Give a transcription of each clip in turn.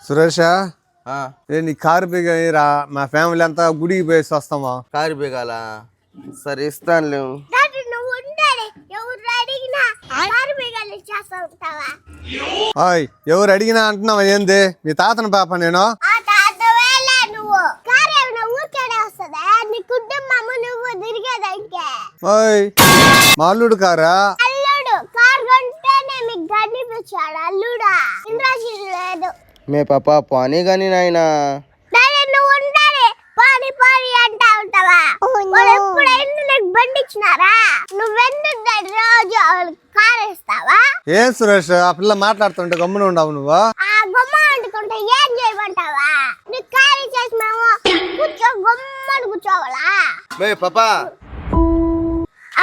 సురేష నీ కారు బిగరా మా ఫ్యామిలీ అంతా గుడికి పోయేసి వస్తామా? కారు బిగాల సరే ఇస్తాను. ఎవరు అడిగినా అంటున్నావా? ఏంది మీ తాతన పాప నేను? మా అల్లుడు కారా? మే పాప పానీ గాని నాయనా ఏం సురేష్ ఆ పిల్ల మాట్లాడుతుంటే గమ్మున ఉండవు నువ్వు? ఏం చేయమంటావా? నీకు కారీ చేసి మేము కూర్చోవాలా? మే పాపా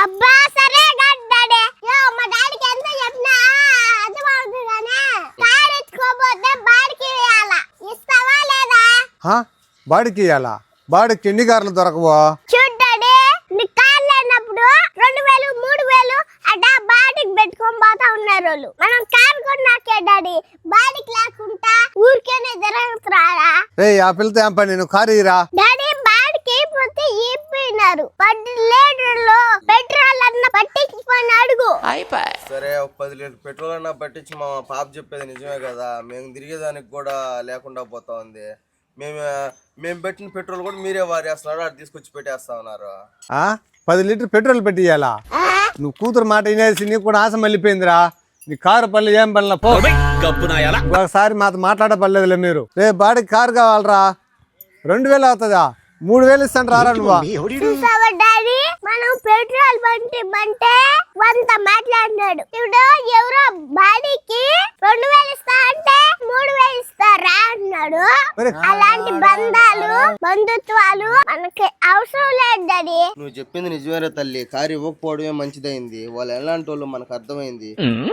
అబ్బా సరే డాడీ మా డాడీకి ఎంత చెప్పినా అర్థమవుతుంది కానీ కారు ఎత్తుకోపోతే బాడికి వేయాలా, ఇస్తావా లేదా? బాడికి ఇయ్యాలా? బాడికి ఎన్ని కార్లు దొరకవో? చూడు డాడీ, నీ కారు లేనప్పుడు 2000 3000 అట్టా బాడికి పెట్టుకొని పోతా ఉన్నారు వాళ్ళు. మనం కారు కొన్నాకే డాడీ బాడికి లేకుండా ఊరికేనే తిరుగుతురారా? ఆ పిల్లతో ఏం పని? నేను కారు ఇరా డాడీ. బాడికి అయిపోతే అయిపోయినారు 10 లీటర్లు పెట్రోల్ అన్న పట్టించుకొని అడుగు. సరే 10 లీటర్ పెట్రోల్ అన్నా పట్టించి మా పాప చెప్పేది నిజమే కదా. మేము తిరిగేదానికి కూడా లేకుండా పోతా ఉంది. మేము పెట్టిన పెట్రోల్ కూడా మీరే వారేస్తున్నారు, అది తీసుకొచ్చి పెట్టేస్తా ఉన్నారు. 10 లీటర్ పెట్రోల్ పెట్టి ఇయ్యాలా? నువ్వు కూతురు మాట వినేసి నీకు కూడా ఆశ మళ్ళీపోయిందిరా. నీ కారు పల్లె ఏం పనిలా పో. ఒకసారి మాతో మాట్లాడపర్లేదులే మీరు. రేపు బాడికి కారు కావాలరా, 2000 అవుతుందా? 3000 ఇస్తాను రారా నువ్వు? డాడీ మనం పెట్రోల్ బంటే 100 మాట్లాడినాడు. ఇప్పుడు ఎవరో బాడీకి 2000 ఇస్తా అంటే 3000 ఇస్తారా అన్నాడు. అలాంటి బంధాలు బంధుత్వాలు మనకి అవసరం లేదు డాడీ. నువ్వు చెప్పింది నిజమేరా తల్లి. కారు ఇవ్వకపోవడమే మంచిదైంది. వాళ్ళు ఎలాంటి వాళ్ళు మనకు అర్థమైంది.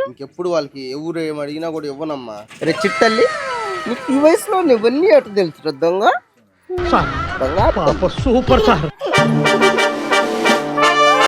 ఇంకెప్పుడు వాళ్ళకి ఎవరు ఏం అడిగినా కూడా ఇవ్వనమ్మా. రే చిట్టల్లి, నీకు ఈ వయసులో నువ్వన్నీ అటు తెలుసు దొంగ. Super sir.